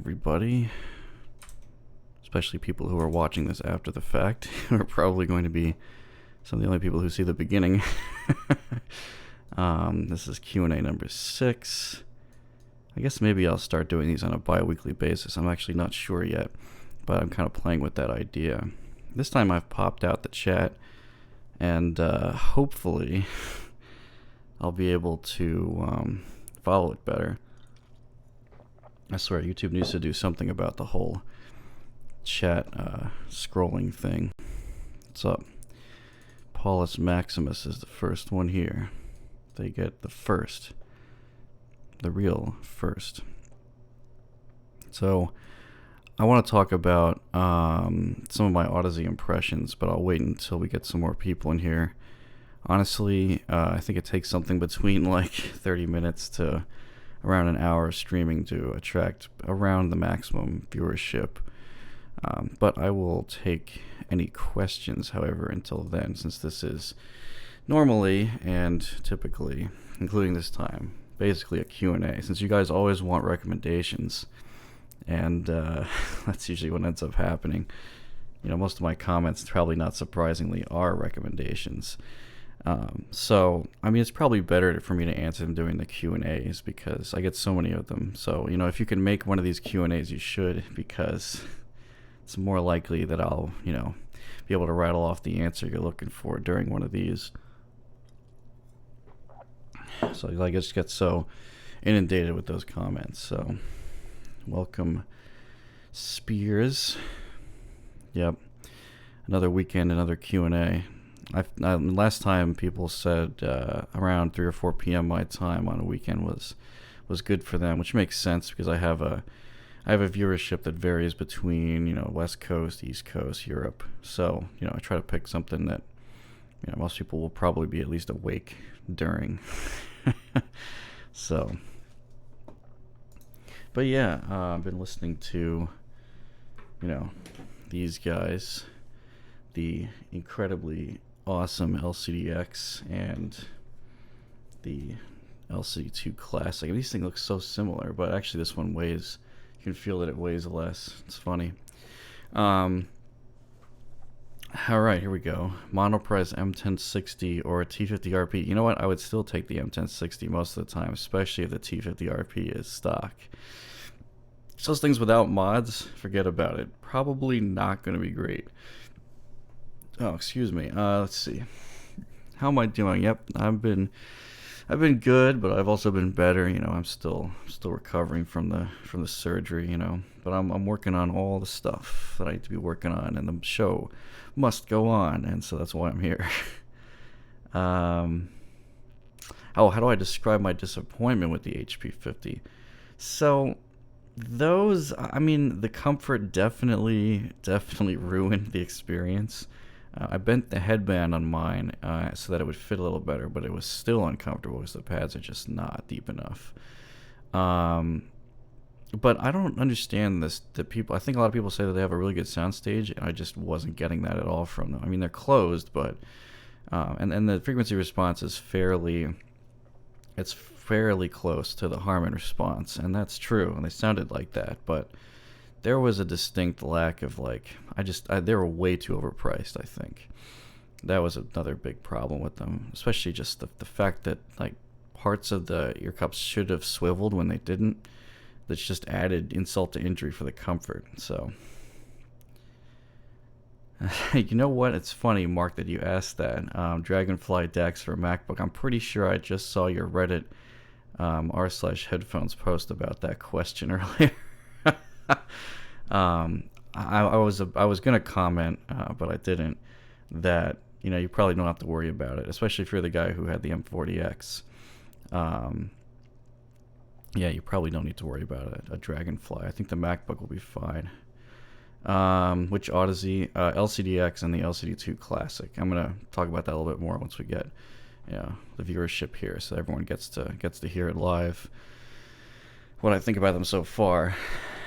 everybody, especially people who are watching this after the fact, who are probably going to be some of the only people who see the beginning. This is Q&A number 6. I guess maybe I'll start doing these on a bi-weekly basis. I'm actually not sure yet, but I'm kind of playing with that idea. This time I've popped out the chat, and hopefully I'll be able to follow it better. I swear, YouTube needs to do something about the whole chat scrolling thing. What's up? Paulus Maximus is the first one here. They get the first. The real first. So, I want to talk about some of my Audeze impressions, but I'll wait until we get some more people in here. Honestly, I think it takes something between like 30 minutes to around an hour of streaming to attract around the maximum viewership. But I will take any questions, however, until then, since this is normally and typically, including this time, basically a Q&A, since you guys always want recommendations, and that's usually what ends up happening. You know, most of my comments, probably not surprisingly, are recommendations. So, I mean, it's probably better for me to answer them during the Q&As because I get so many of them. So, you know, if you can make one of these Q&As, you should, because it's more likely that I'll, you know, be able to rattle off the answer you're looking for during one of these. So I just get so inundated with those comments. So, welcome, Spears. Yep, another weekend, another Q&A. Last time people said around 3 or 4 p.m. my time on a weekend was good for them, which makes sense because I have a viewership that varies between, you know, West Coast, East Coast, Europe. So, you know, I try to pick something that, you know, most people will probably be at least awake during. So, but yeah, I've been listening to, you know, these guys, the incredibly awesome LCDX and the LCD2 Classic. And these things look so similar, but actually this one weighs, you can feel that it weighs less. It's funny. Alright, here we go. Monoprice M1060 or T50RP. You know what? I would still take the M1060 most of the time, especially if the T50RP is stock. Those things without mods, forget about it. Probably not going to be great. Oh, excuse me. Let's see. How am I doing? Yep, I've been good, but I've also been better. You know, I'm still recovering from the surgery. You know, but I'm working on all the stuff that I need to be working on, and the show must go on, and so that's why I'm here. How do I describe my disappointment with the HP50? So, I mean, the comfort definitely ruined the experience. I bent the headband on mine so that it would fit a little better, but it was still uncomfortable because the pads are just not deep enough. But I don't understand this. I think a lot of people say that they have a really good soundstage, and I just wasn't getting that at all from them. I mean, they're closed, but and the frequency response is fairly close to the Harman response, and that's true, and they sounded like that, but there was a distinct lack of, like, they were way too overpriced, I think. That was another big problem with them, especially just the fact that, like, parts of the ear cups should have swiveled when they didn't. That's just added insult to injury for the comfort, so. You know what? It's funny, Mark, that you asked that. Dragonfly DeX for MacBook. I'm pretty sure I just saw your Reddit r/headphones post about that question earlier. I was gonna comment, but I didn't. That, you know, you probably don't have to worry about it, especially if you're the guy who had the M40X. Yeah, you probably don't need to worry about a Dragonfly. I think the MacBook will be fine. Which Audeze, LCDX and the LCD2 Classic. I'm gonna talk about that a little bit more once we get, you know, the viewership here, so everyone gets to hear it live. What I think about them so far,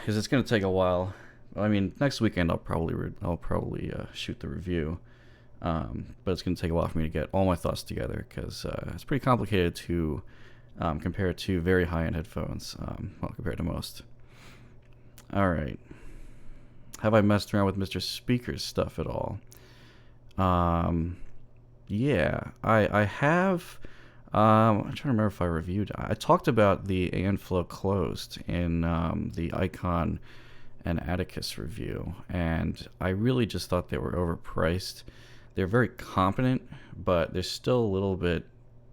because it's gonna take a while. I mean, next weekend I'll probably shoot the review, but it's gonna take a while for me to get all my thoughts together because it's pretty complicated to compare it to very high-end headphones. Well, compared to most. All right. Have I messed around with Mr. Speaker's stuff at all? Um, yeah, I have. I'm trying to remember if I reviewed. I talked about the Airflow closed in the Icon and Atticus review, and I really just thought they were overpriced. They're very competent, but they're still a little bit.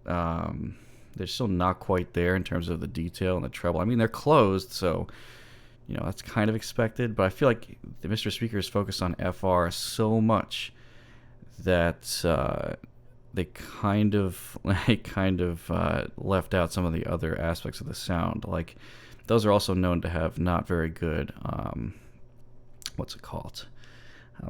They're still not quite there in terms of the detail and the treble. I mean, they're closed, so that's kind of expected. But I feel like the Mr. Speaker is focused on FR so much that they kind of left out some of the other aspects of the sound. Like those are also known to have not very good what's it called?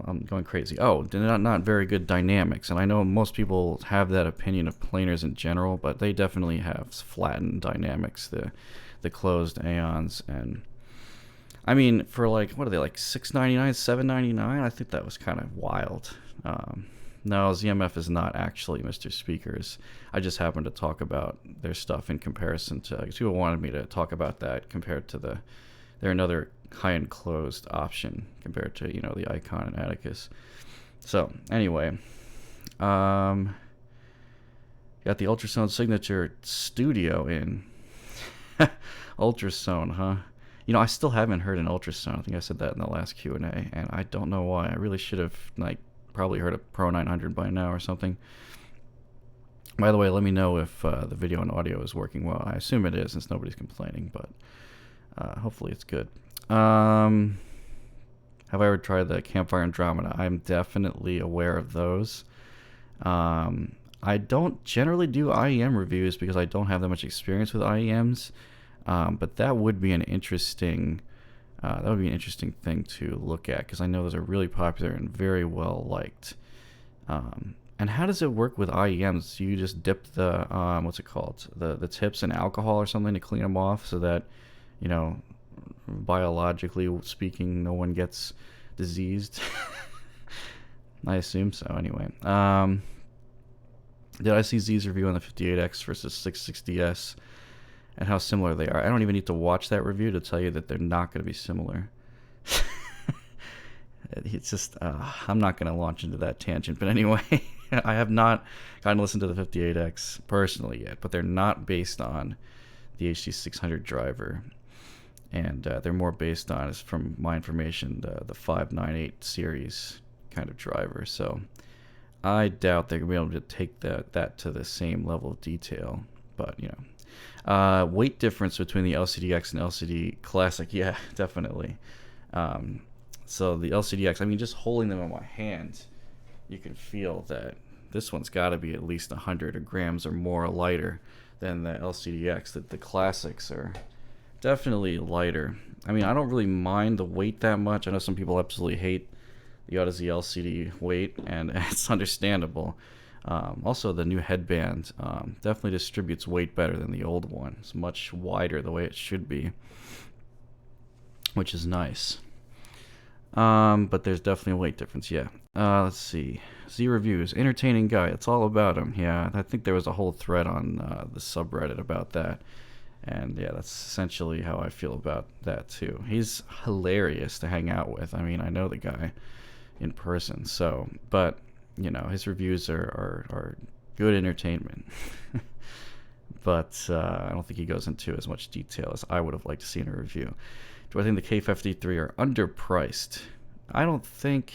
I'm going crazy. Oh, they're not very good dynamics, and I know most people have that opinion of planers in general, but they definitely have flattened dynamics. The closed Aeons, and I mean, for like, what are they, like $6.99, $7.99? I think that was kind of wild. No, ZMF is not actually Mr. Speakers. I just happened to talk about their stuff in comparison to, because people wanted me to talk about that compared to they're another high-end closed option compared to, the Icon and Atticus. So, anyway, got the Ultrasone Signature Studio in. Ultrasone, huh? I still haven't heard an Ultrasone. I think I said that in the last Q&A, and I don't know why. I really should have, probably heard a Pro 900 by now or something. By the way, let me know if the video and audio is working well. I assume it is since nobody's complaining, but hopefully it's good. Have I ever tried the Campfire Andromeda? I'm definitely aware of those. I don't generally do IEM reviews because I don't have that much experience with IEMs, but that would be an interesting thing to look at because I know those are really popular and very well liked. And how does it work with IEMs? Do you just dip the what's it called, the tips in alcohol or something to clean them off so that biologically speaking no one gets diseased? I assume so. Anyway, did I see Z's review on the 58X versus 660S and how similar they are? I don't even need to watch that review to tell you that they're not going to be similar. It's just I'm not going to launch into that tangent, but anyway, I have not gotten to listen to the 58X personally yet, but they're not based on the HD600 driver, and they're more based on, as from my information, the 598 series kind of driver. So I doubt they're going to be able to take that to the same level of detail. But weight difference between the LCDX and LCD Classic, yeah, definitely. So the LCDX, I mean, just holding them in my hand, you can feel that this one's got to be at least 100 grams or more lighter than the LCDX. That the Classics are definitely lighter. I mean, I don't really mind the weight that much. I know some people absolutely hate the Audeze LCD weight, and it's understandable. Also, the new headband definitely distributes weight better than the old one. It's much wider the way it should be, which is nice. But there's definitely a weight difference, yeah. Let's see. Z Reviews. Entertaining guy. It's all about him. Yeah, I think there was a whole thread on the subreddit about that. And yeah, that's essentially how I feel about that too. He's hilarious to hang out with. I mean, I know the guy in person, so, but, his reviews are good entertainment. But I don't think he goes into as much detail as I would have liked to see in a review. Do I think the K53 are underpriced? I don't think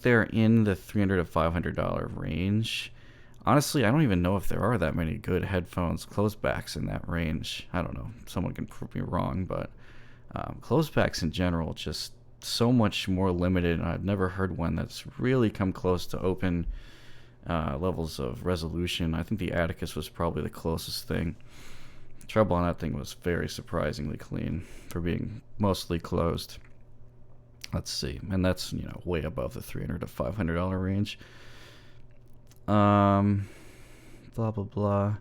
they're in the $300 to $500 range. Honestly, I don't even know if there are that many good headphones closebacks in that range. I don't know. Someone can prove me wrong, but closebacks in general just so much more limited. And I've never heard one that's really come close to open levels of resolution. I think the Atticus was probably the closest thing. Treble on that thing was very surprisingly clean for being mostly closed. Let's see, and that's way above the $300 to $500 range. Blah blah blah.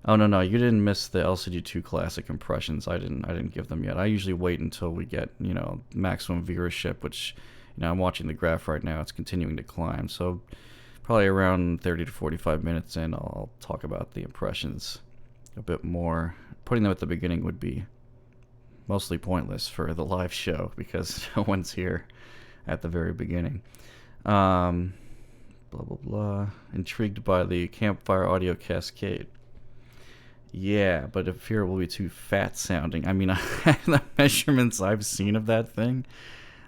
Oh no, you didn't miss the LCD2 Classic impressions. I didn't give them yet. I usually wait until we get maximum viewership, which I'm watching the graph right now. It's continuing to climb, so probably around 30 to 45 minutes in, I'll talk about the impressions a bit more. Putting them at the beginning would mostly pointless for the live show because no one's here at the very beginning. Blah, blah, blah. Intrigued by the campfire audio cascade. Yeah, but I fear it will be too fat sounding. I mean, the measurements I've seen of that thing,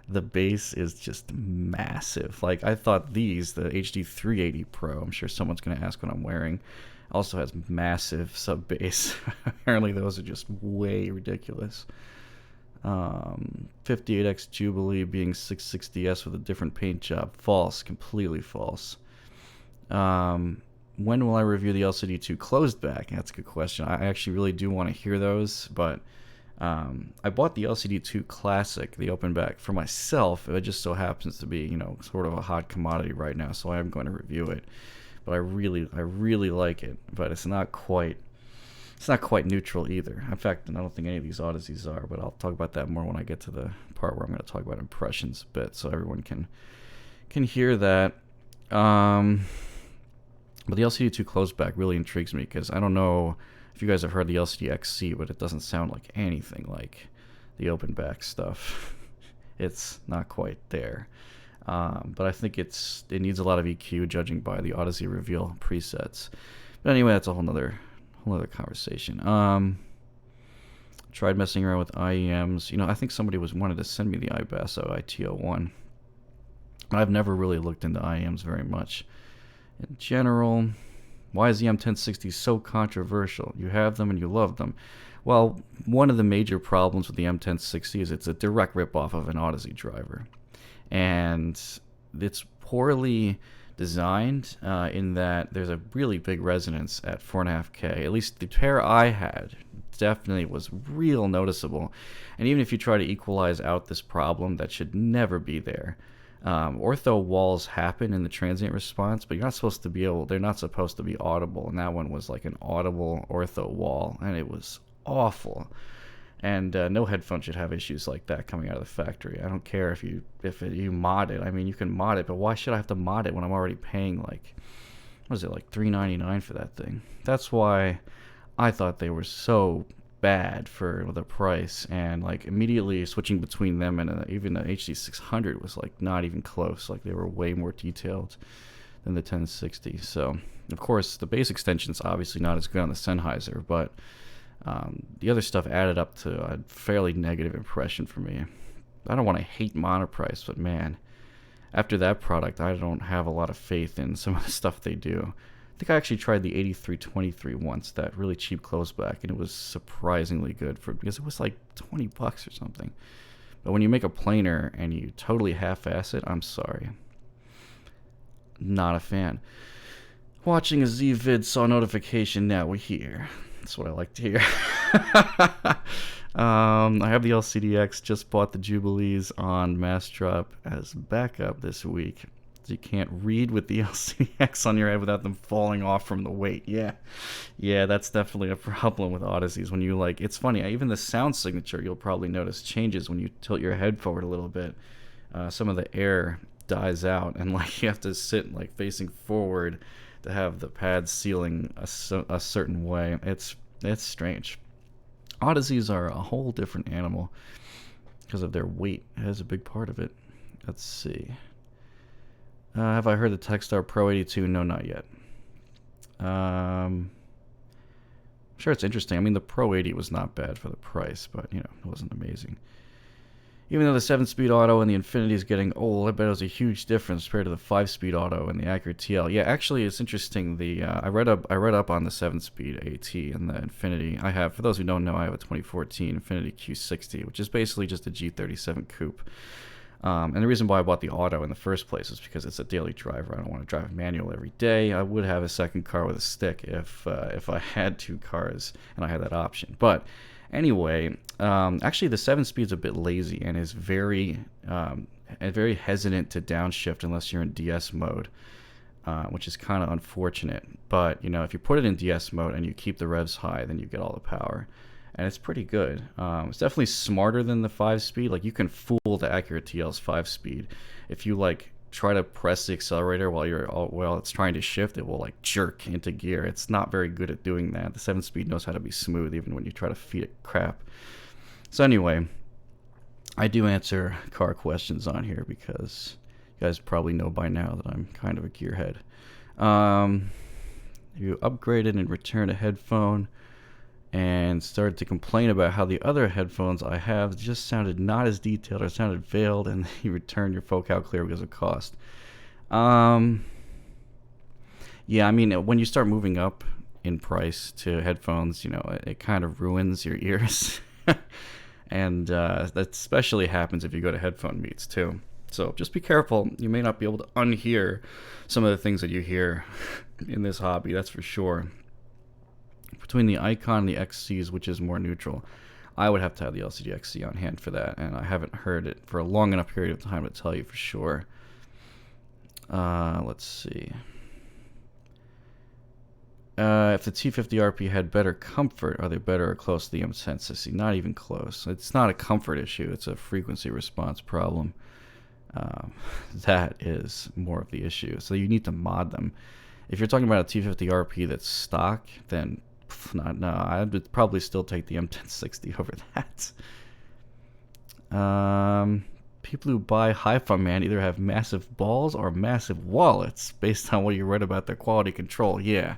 the bass is just massive. Like, I thought the HD 380 Pro, I'm sure someone's going to ask what I'm wearing, also has massive sub bass. Apparently those are just way ridiculous. 58X Jubilee being 660S with a different paint job. False, completely false. When will I review the LCD2 closed back? That's a good question. I actually really do want to hear those, but I bought the LCD2 Classic, the open back, for myself. It just so happens to be, sort of a hot commodity right now, so I am going to review it. But I really like it, but it's not quite neutral either. In fact, I don't think any of these Audezes are, but I'll talk about that more when I get to the part where I'm going to talk about impressions a bit, so everyone can hear that. But the LCD2 closed back really intrigues me because I don't know if you guys have heard the LCD XC, but it doesn't sound like anything like the open back stuff. It's not quite there. But I think it needs a lot of EQ, judging by the Audeze Reveal presets. But anyway, that's a whole nother conversation. Tried messing around with IEMs. I think somebody wanted to send me the iBasso IT01. I've never really looked into IEMs very much. In general, why is the M1060 so controversial? You have them and you love them. Well, one of the major problems with the M1060 is it's a direct ripoff of an Audeze driver. And it's poorly designed in that there's a really big resonance at 4.5K. At least the pair I had definitely was real noticeable. And even if you try to equalize out this problem, that should never be there. Ortho walls happen in the transient response, but they're not supposed to be audible, and that one was like an audible ortho wall, and it was awful. And no headphone should have issues like that coming out of the factory. I don't care if you mod it. I mean, you can mod it, but why should I have to mod it when I'm already paying like $399 for that thing? That's why I thought they were so bad for the price, and like immediately switching between them and even the HD 600 was like not even close. Like they were way more detailed than the 1060. So of course the bass extension's obviously not as good on the Sennheiser, but the other stuff added up to a fairly negative impression for me. I don't want to hate Monoprice, but man, after that product I don't have a lot of faith in some of the stuff they do. I think I actually tried the 8323 once, that really cheap closeback, and it was surprisingly good because it was like $20 or something. But when you make a planer and you totally half-ass it, I'm sorry. Not a fan. Watching a Z-vid, saw notification, now we're here. That's what I like to hear. I have the LCDX, just bought the Jubilees on Mass Drop as backup this week. You can't read with the LCDX on your head without them falling off from the weight. Yeah, that's definitely a problem with Audezes. When you it's funny, even the sound signature you'll probably notice changes when you tilt your head forward a little bit. Some of the air dies out, and you have to sit facing forward to have the pads sealing a certain way. It's strange. Audezes are a whole different animal because of their weight. It has a big part of it. Let's see. Have I heard the Techstar Pro 82? No, not yet. I'm sure it's interesting. I mean, the Pro 80 was not bad for the price, but, it wasn't amazing. Even though the 7-speed auto and the Infinity is getting old, I bet it was a huge difference compared to the 5-speed auto and the Accurate TL. Yeah, actually, it's interesting. I read up on the 7-speed AT and the Infinity. For those who don't know, I have a 2014 Infinity Q60, which is basically just a G37 coupe. And the reason why I bought the auto in the first place is because it's a daily driver. I don't want to drive manual every day. I would have a second car with a stick if I had two cars and I had that option. But anyway, actually the 7-speed's a bit lazy and is very hesitant to downshift unless you're in DS mode, which is kind of unfortunate. But if you put it in DS mode and you keep the revs high, then you get all the power. And it's pretty good. It's definitely smarter than the 5-speed. You can fool the Accurate TL's 5-speed. If you try to press the accelerator while it's trying to shift, it will jerk into gear. It's not very good at doing that. The 7-speed knows how to be smooth even when you try to feed it crap. So anyway, I do answer car questions on here because you guys probably know by now that I'm kind of a gearhead. You upgraded and returned a headphone and started to complain about how the other headphones I have just sounded not as detailed or sounded veiled, and you returned your focal clear because of cost. Yeah, I mean, when you start moving up in price to headphones, it kind of ruins your ears. And that especially happens if you go to headphone meets, too. So just be careful. You may not be able to unhear some of the things that you hear in this hobby, that's for sure. Between the Icon and the XCs, which is more neutral, I would have to have the LCD XC on hand for that, and I haven't heard it for a long enough period of time to tell you for sure. Let's see. If the T50RP had better comfort, are they better or close to the M1060? Not even close. It's not a comfort issue. It's a frequency response problem. That is more of the issue. So you need to mod them. If you're talking about a T50RP that's stock, then no, I would probably still take the M1060 over that. People who buy Hi-Fi Man either have massive balls or massive wallets based on what you read about their quality control. Yeah.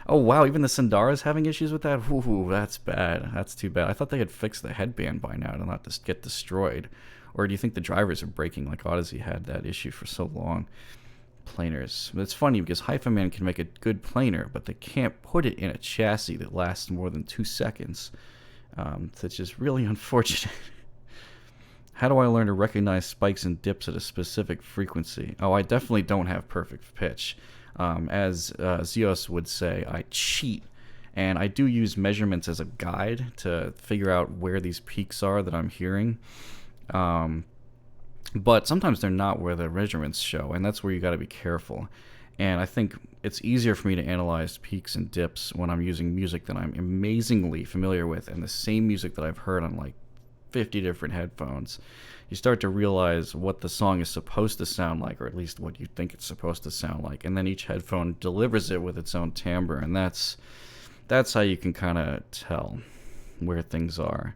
Oh, wow, even the Sundara's having issues with that? Ooh, that's bad. That's too bad. I thought they had fixed the headband by now to not just get destroyed. Or do you think the drivers are breaking like Audeze had that issue for so long? Planers. But it's funny because Hi-Fi Man can make a good planer, but they can't put it in a chassis that lasts more than 2 seconds. That's just really unfortunate. How do I learn to recognize spikes and dips at a specific frequency? Oh, I definitely don't have perfect pitch. As Zeos would say, I cheat. And I do use measurements as a guide to figure out where these peaks are that I'm hearing. But sometimes they're not where the measurements show, and that's where you got to be careful. And I think it's easier for me to analyze peaks and dips when I'm using music that I'm amazingly familiar with, and the same music that I've heard on like 50 different headphones. You start to realize what the song is supposed to sound like, or at least what you think it's supposed to sound like, and then each headphone delivers it with its own timbre, and that's how you can kind of tell where things are.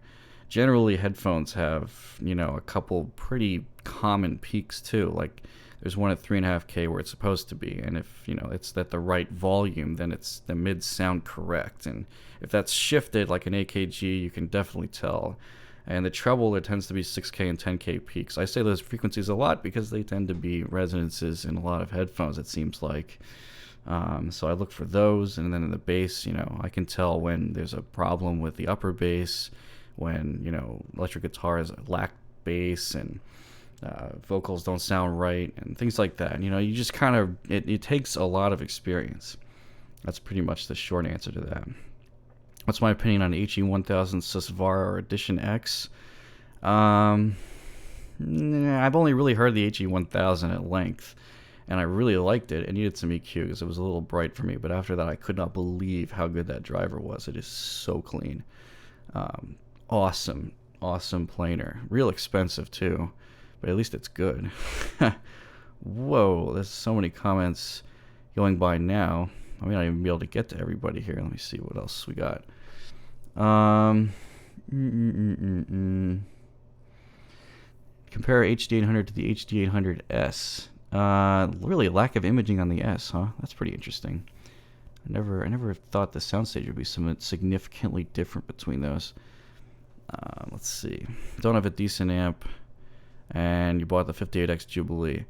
Generally, headphones have, a couple pretty common peaks too. Like there's one at 3.5K where it's supposed to be, and if it's at the right volume, then it's the mids sound correct. And if that's shifted like an AKG, you can definitely tell. And the treble, there tends to be 6K and 10K peaks. I say those frequencies a lot because they tend to be resonances in a lot of headphones, it seems like. So I look for those, and then in the bass, I can tell when there's a problem with the upper bass, when electric guitars lack bass and vocals don't sound right and things like that. You just kind of it takes a lot of experience. That's pretty much the short answer to that. What's my opinion on HE1000 Susvara or Edition X? I've only really heard the HE1000 at length, and I really liked it. It needed some EQ because it was a little bright for me, but after that I could not believe how good that driver was. It is so clean. Awesome planer. Real expensive too, but at least it's good. Whoa, there's so many comments going by now. I may not even be able to get to everybody here. Let me see what else we got. Compare HD800 to the HD800S. Really, lack of imaging on the S, huh? That's pretty interesting. I never thought the soundstage would be somewhat significantly different between those. Let's see. Don't have a decent amp, and you bought the 58X Jubilee.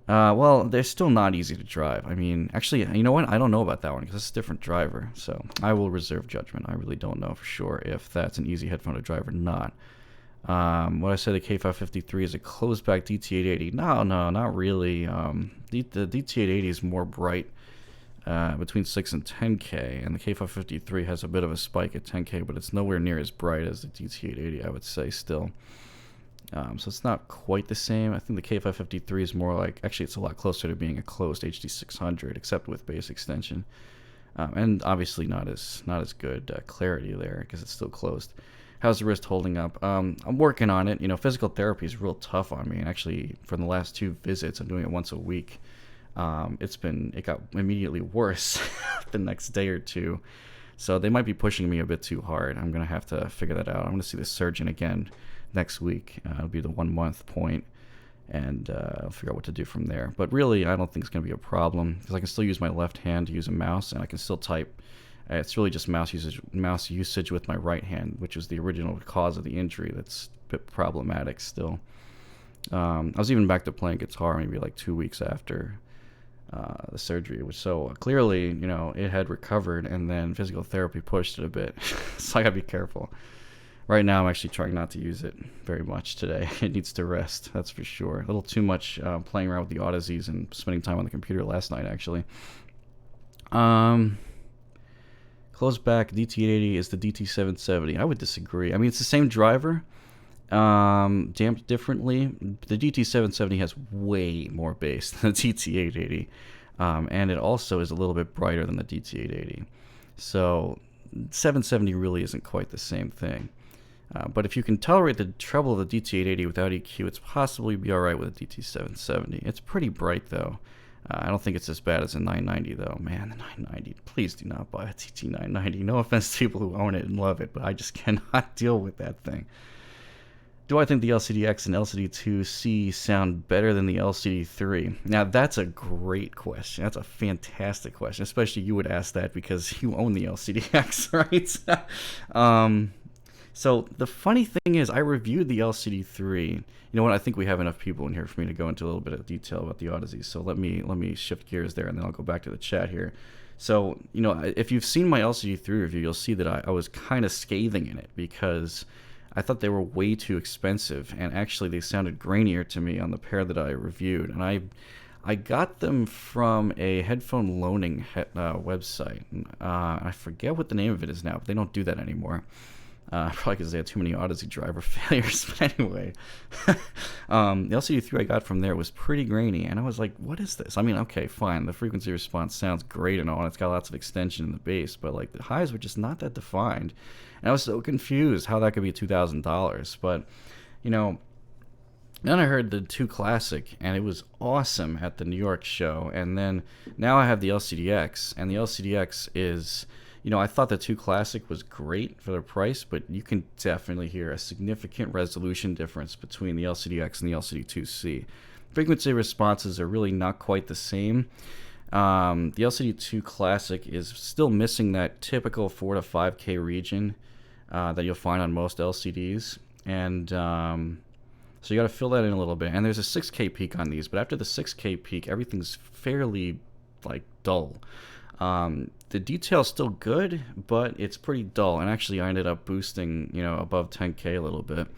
Well, they're still not easy to drive. I mean, actually, you know what? I don't know about that one because it's a different driver. So I will reserve judgment. I really don't know for sure if that's an easy headphone to drive or not. What I said, the K553 is a closed-back DT880. No, not really. The DT880 is more bright between 6 and 10K, and the K553 has a bit of a spike at 10K, but it's nowhere near as bright as the DT880, I would say, still. So it's not quite the same. I think the K553 is more like, actually it's a lot closer to being a closed HD600, except with bass extension, and obviously not as good clarity there because it's still closed. How's the wrist holding up? I'm working on it. Physical therapy is real tough on me, and actually for the last 2 visits, I'm doing it once a week. It got immediately worse the next day or two. So they might be pushing me a bit too hard. I'm going to have to figure that out. I'm going to see the surgeon again next week. It'll be the 1 month point, and I'll figure out what to do from there. But really, I don't think it's going to be a problem because I can still use my left hand to use a mouse, and I can still type. It's really just mouse usage with my right hand, which was the original cause of the injury. That's a bit problematic still. I was even back to playing guitar maybe like 2 weeks after the surgery, which so clearly, it had recovered, and then physical therapy pushed it a bit. So I gotta be careful. Right now, I'm actually trying not to use it very much today. It needs to rest, that's for sure. A little too much playing around with the Audezes and spending time on the computer last night, actually. Close back DT880 is the DT770. I would disagree. I mean, it's the same driver, damped differently. The DT770 has way more bass than the DT880, and it also is a little bit brighter than the DT880. So 770 really isn't quite the same thing. But if you can tolerate the treble of the DT880 without EQ, it's possibly be alright with a DT770. It's pretty bright though. I don't think it's as bad as a 990 though. Man, the 990. Please do not buy a TT990. No offense to people who own it and love it, but I just cannot deal with that thing. Do I think the LCD-X and LCD2C sound better than the LCD3? Now, that's a great question. That's a fantastic question. Especially you would ask that because you own the LCD-X, right? So the funny thing is I reviewed the LCD3. You know what? I think we have enough people in here for me to go into a little bit of detail about the Audeze. So let me shift gears there, and then I'll go back to the chat here. So, if you've seen my LCD3 review, you'll see that I was kind of scathing in it because I thought they were way too expensive, and actually they sounded grainier to me on the pair that I reviewed. And I got them from a headphone loaning website. I forget what the name of it is now, but they don't do that anymore. Probably because they had too many Audeze driver failures. But anyway, the LCD3 I got from there was pretty grainy, and I was like, what is this? I mean, okay, fine. The frequency response sounds great and all, and it's got lots of extension in the bass, but like the highs were just not that defined. And I was so confused how that could be $2,000. But, then I heard the 2 Classic, and it was awesome at the New York show. And then now I have the LCD-X, and the LCD-X is... I thought the 2 Classic was great for the price, but you can definitely hear a significant resolution difference between the LCD-X and the LCD2C. Frequency responses are really not quite the same. The LCD2 Classic is still missing that typical 4 to 5K region that you'll find on most LCDs. And so you got to fill that in a little bit. And there's a 6K peak on these, but after the 6K peak, everything's fairly, dull. The detail's still good, but it's pretty dull. And actually, I ended up boosting, above 10K a little bit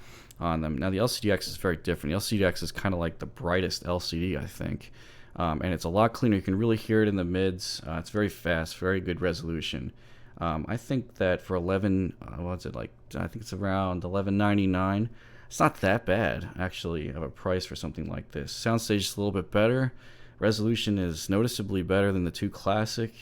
on them. Now, the LCD-X is very different. The LCD-X is kind of like the brightest LCD, I think. And it's a lot cleaner. You can really hear it in the mids. It's very fast, very good resolution. I think that for 11, what's it like? I think it's around $11.99. It's not that bad, actually, of a price for something like this. Soundstage is a little bit better. Resolution is noticeably better than the 2 Classic,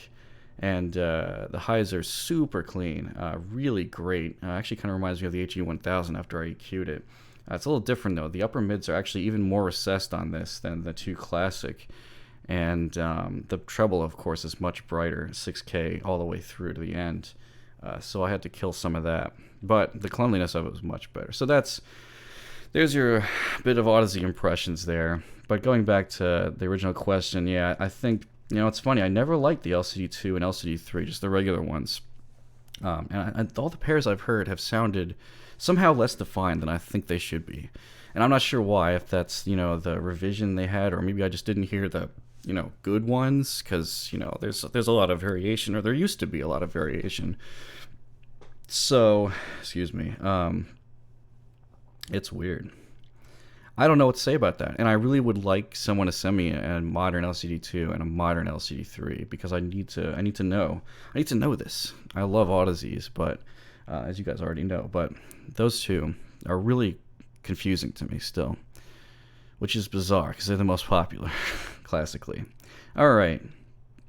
and the highs are super clean, really great. Actually kind of reminds me of the HE1000 after I EQ'd it. It's a little different though. The upper mids are actually even more recessed on this than the 2 Classic, and the treble, of course, is much brighter, 6K all the way through to the end. So I had to kill some of that, but the cleanliness of it was much better. So there's your bit of Audeze impressions there. But going back to the original question, yeah, I think, it's funny. I never liked the LCD2 and LCD3, just the regular ones. And all the pairs I've heard have sounded somehow less defined than I think they should be. And I'm not sure why, if that's, the revision they had, or maybe I just didn't hear the, good ones, because, there's a lot of variation, or there used to be a lot of variation. So, excuse me, it's weird. I don't know what to say about that, and I really would like someone to send me a modern LCD2 and a modern LCD3 because I need to know this. I love Audezes, but as you guys already know, but those two are really confusing to me still, which is bizarre because they're the most popular, classically. All right,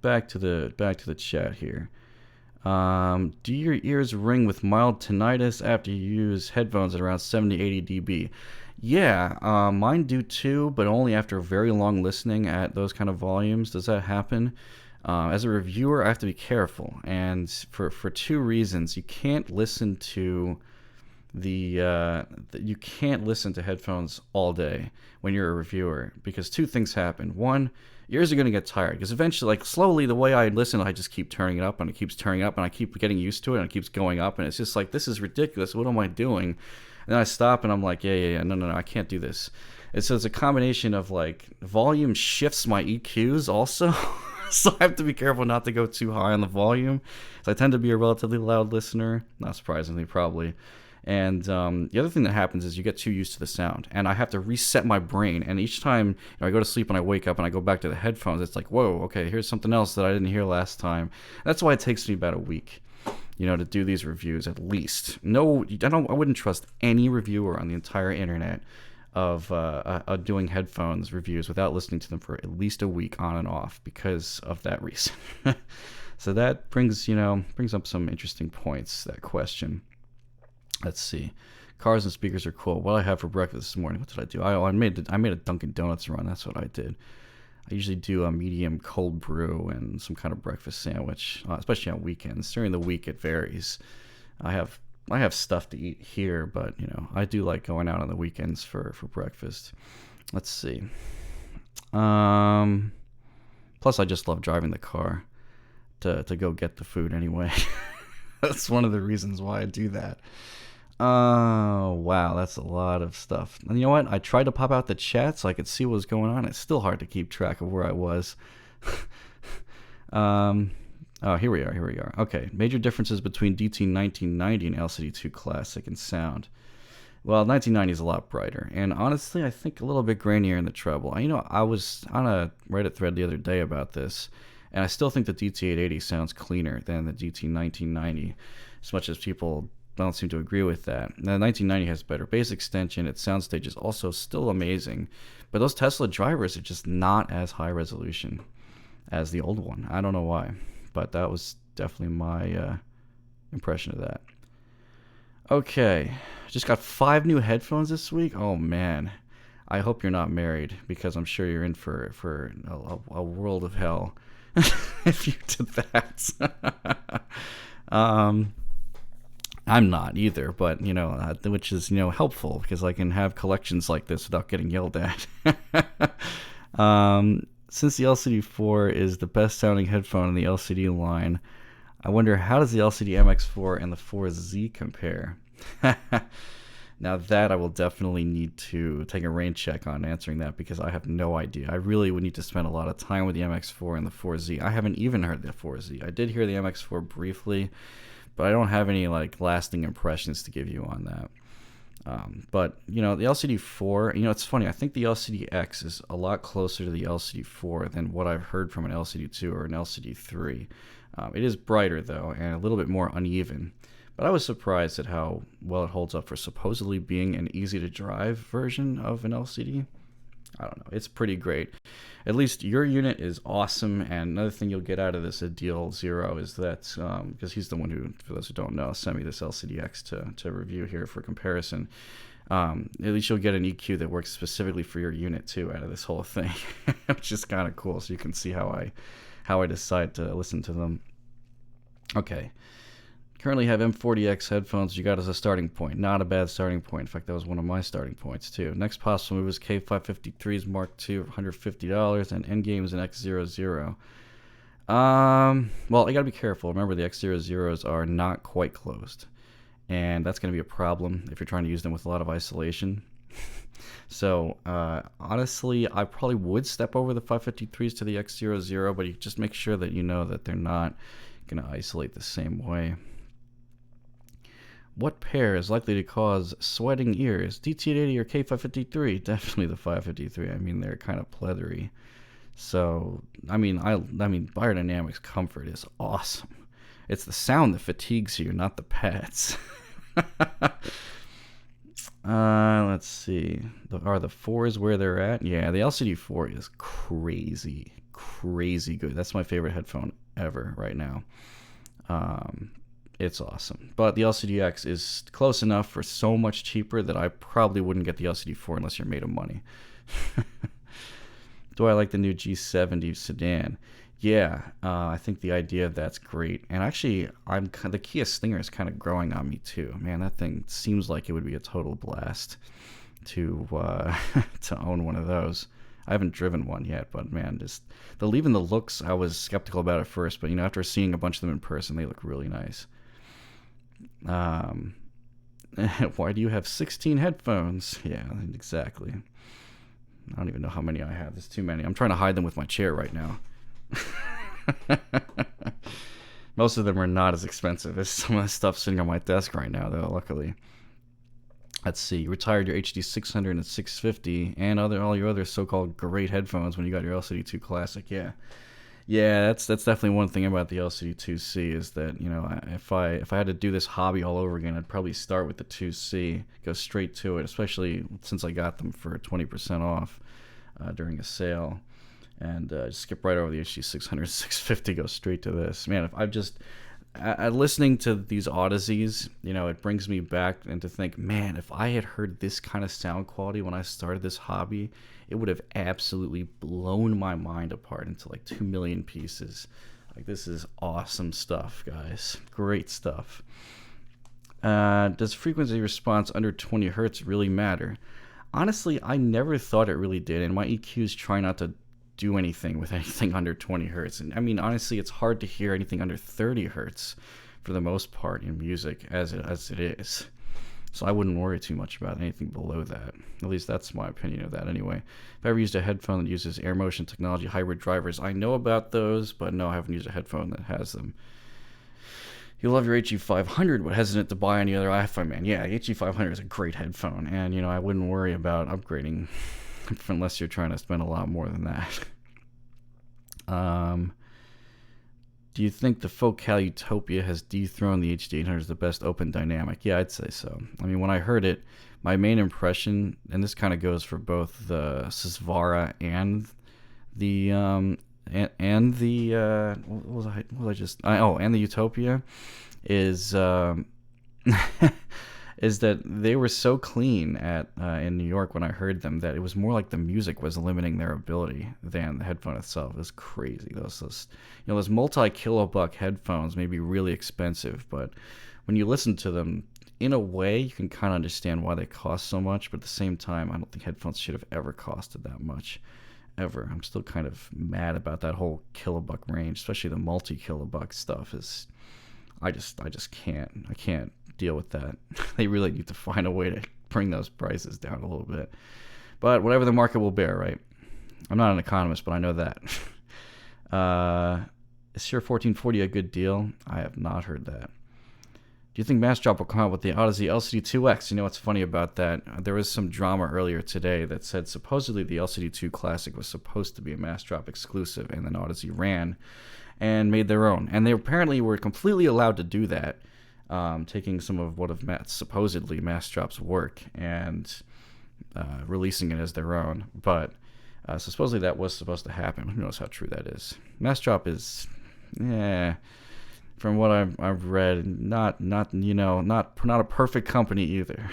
back to the chat here. Do your ears ring with mild tinnitus after you use headphones at around 70-80 dB? Yeah, mine do too, but only after very long listening at those kind of volumes does that happen. As a reviewer, I have to be careful, and for two reasons. You can't listen to headphones all day when you're a reviewer, because two things happen. One, ears are going to get tired, because eventually, like, slowly, the way I listen, I just keep turning it up, and it keeps turning up, and I keep getting used to it, and it keeps going up, and it's just like, this is ridiculous. What am I doing? And then I stop, and I'm like, yeah, no, I can't do this. And so it's a combination of, like, volume shifts my EQs also. So I have to be careful not to go too high on the volume. So I tend to be a relatively loud listener, not surprisingly, probably. And the other thing that happens is you get too used to the sound, and I have to reset my brain. And each time I go to sleep and I wake up and I go back to the headphones, it's like, whoa, okay, here's something else that I didn't hear last time. That's why it takes me about a week, to do these reviews at least. No, I wouldn't trust any reviewer on the entire internet of doing headphones reviews without listening to them for at least a week on and off, because of that reason. So that brings up some interesting points, that question. Let's see. Cars and speakers are cool. What I had for breakfast this morning? What did I do? I made a Dunkin' Donuts run. That's what I did. I usually do a medium cold brew and some kind of breakfast sandwich, especially on weekends. During the week, it varies. I have stuff to eat here, but I do like going out on the weekends for breakfast. Let's see. Plus, I just love driving the car to go get the food anyway. That's one of the reasons why I do that. Oh, wow, that's a lot of stuff. And you know what? I tried to pop out the chat so I could see what was going on. It's still hard to keep track of where I was. Oh, here we are. Okay, major differences between DT 1990 and LCD2 Classic in sound. Well, 1990 is a lot brighter, and honestly, I think a little bit grainier in the treble. I was on a Reddit thread the other day about this, and I still think the DT880 sounds cleaner than the DT 1990, as much as people don't seem to agree with that. Now, the 1990 has better bass extension. Its soundstage is also still amazing, but those Tesla drivers are just not as high resolution as the old one. I don't know why, but that was definitely my impression of that. Okay, just got 5 new headphones this week. Oh man, I hope you're not married, because I'm sure you're in for a world of hell if you did that. I'm not either, but which is helpful, because I can have collections like this without getting yelled at. Since the LCD4 is the best sounding headphone in the LCD line, I wonder, how does the LCD MX4 and the 4Z compare? Now that I will definitely need to take a rain check on answering that, because I have no idea. I really would need to spend a lot of time with the MX4 and the 4Z. I haven't even heard the 4Z. I did hear the MX4 briefly, but I don't have any lasting impressions to give you on that. But the LCD4, it's funny. I think the LCD-X is a lot closer to the LCD4 than what I've heard from an LCD2 or an LCD3. It is brighter though, and a little bit more uneven. But I was surprised at how well it holds up for supposedly being an easy-to-drive version of an LCD. I don't know. It's pretty great. At least your unit is awesome. And another thing you'll get out of this Deal Zero is that, because he's the one who, for those who don't know, sent me this LCD-X to review here for comparison. At least you'll get an EQ that works specifically for your unit too out of this whole thing, which is kind of cool. So you can see how I decide to listen to them. Okay. Currently have M40X headphones you got as a starting point. Not a bad starting point. In fact, that was one of my starting points too. Next possible move is K553's Mark II, $150, and Endgame's an X00. Well, you gotta be careful. Remember, the X00s are not quite closed, and that's gonna be a problem if you're trying to use them with a lot of isolation. So, honestly, I probably would step over the 553s to the X00, but you just make sure that you know that they're not gonna isolate the same way. What pair is likely to cause sweating ears? DT880 or K553? Definitely the 553. I mean, they're kind of pleathery. So, I mean, Beyerdynamics Comfort is awesome. It's the sound that fatigues you, not the pads. Let's see. Are the 4s where they're at? Yeah, the LCD4 is crazy good. That's my favorite headphone ever right now. It's awesome. But the LCD-X is close enough for so much cheaper that I probably wouldn't get the LCD4 unless you're made of money. Do I like the new G70 sedan? Yeah, I think the idea of that's great. And actually, the Kia Stinger is kind of growing on me too. Man, that thing seems like it would be a total blast to to own one of those. I haven't driven one yet, but man, just even the looks, I was skeptical about at first, but after seeing a bunch of them in person, they look really nice. Um, why do you have 16 headphones? Yeah, exactly. I don't even know how many I have. There's too many. I'm trying to hide them with my chair right now. Most of them are not as expensive as some of the stuff sitting on my desk right now, though, luckily. Let's see. You retired your HD 600 and 650 and all your other so-called great headphones when you got your LCD2 Classic. Yeah. Yeah, that's definitely one thing about the LCD2C is that, if I had to do this hobby all over again, I'd probably start with the 2C, go straight to it, especially since I got them for 20% off during a sale, and just skip right over the HD 600, 650, go straight to this. Man, if I've just listening to these Audezes, it brings me back and to think, man, if I had heard this kind of sound quality when I started this hobby, it would have absolutely blown my mind apart into like 2 million pieces. Like, this is awesome stuff, guys. Great stuff. Does frequency response under 20 hertz really matter? Honestly, I never thought it really did, and my EQs try not to do anything with anything under 20 hertz. And I mean, honestly, it's hard to hear anything under 30 hertz for the most part in music as it is. So I wouldn't worry too much about anything below that. At least that's my opinion of that anyway. If I ever used a headphone that uses air motion technology hybrid drivers, I know about those, but no, I haven't used a headphone that has them. You love your HE500, but hesitant to buy any other hi-fi man. Yeah, HE500 is a great headphone, and I wouldn't worry about upgrading unless you're trying to spend a lot more than that. Do you think the Focal Utopia has dethroned the HD800 as the best open dynamic? Yeah, I'd say so. I mean, when I heard it, my main impression, and this kind of goes for both the Sysvara and the and the and the Utopia, is is that they were so clean in New York when I heard them that it was more like the music was limiting their ability than the headphone itself. It was crazy. Those multi-kilobuck headphones may be really expensive, but when you listen to them, in a way, you can kind of understand why they cost so much, but at the same time, I don't think headphones should have ever costed that much. Ever. I'm still kind of mad about that whole kilobuck range, especially the multi-kilobuck stuff. I just can't. I can't deal with that. They really need to find a way to bring those prices down a little bit. But whatever the market will bear, right? I'm not an economist, but I know that. Is Shure 1440 a good deal? I have not heard that. Do you think Massdrop will come out with the Audeze LCD2X? You know what's funny about that? There was some drama earlier today that said supposedly the LCD2 Classic was supposed to be a Massdrop exclusive, and then Audeze ran and made their own. And they apparently were completely allowed to do that, taking some of what of supposedly Massdrop's work and releasing it as their own. But so supposedly that was supposed to happen. Who knows how true that is? Massdrop is, from what I've read, not a perfect company either.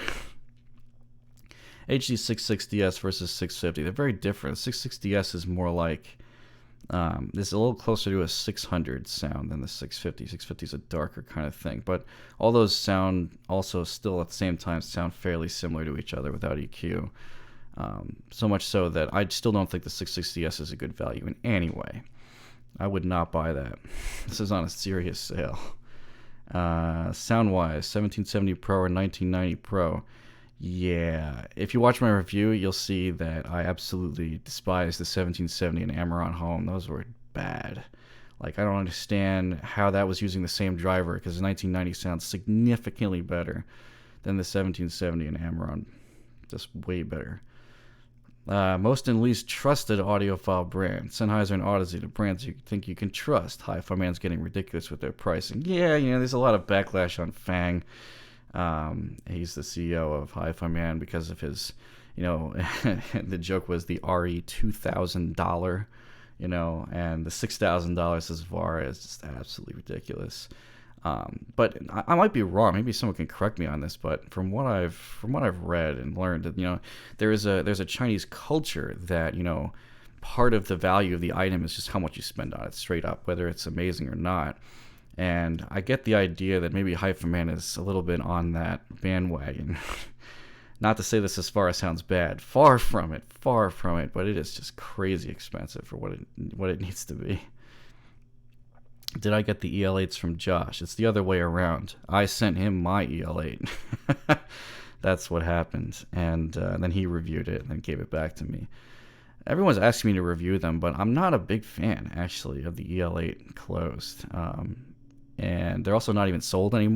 HD 660S versus 650, they're very different. 660S is more like it's a little closer to a 600 sound than the 650. 650 is a darker kind of thing, but all those sound also still at the same time sound fairly similar to each other without EQ. So much so that I still don't think the 660S is a good value in any way. I would not buy that. This is on a serious sale. Sound-wise, 1770 Pro or 1990 Pro. Yeah, if you watch my review, you'll see that I absolutely despise the 1770 and Amaron Home. Those were bad. Like, I don't understand how that was using the same driver, because the 1990 sounds significantly better than the 1770 and Amaron. Just way better. Most and least trusted audiophile brand. Sennheiser and Audeze, the brands you think you can trust. Hi-Fi Man's getting ridiculous with their pricing. Yeah, there's a lot of backlash on Fang. He's the CEO of Hi-Fi Man because of his, the joke was the RE $2,000, and the $6,000 Sysvara is just absolutely ridiculous. But I might be wrong. Maybe someone can correct me on this. But from what I've read and learned, that there's a Chinese culture that part of the value of the item is just how much you spend on it straight up, whether it's amazing or not. And I get the idea that maybe Hyphen Man is a little bit on that bandwagon. Not to say this as far as sounds bad. Far from it, but it is just crazy expensive for what it needs to be. Did I get the EL8s from Josh? It's the other way around. I sent him my EL8. That's what happened. And then he reviewed it and then gave it back to me. Everyone's asking me to review them, but I'm not a big fan, actually, of the EL8 closed. And they're also not even sold anymore.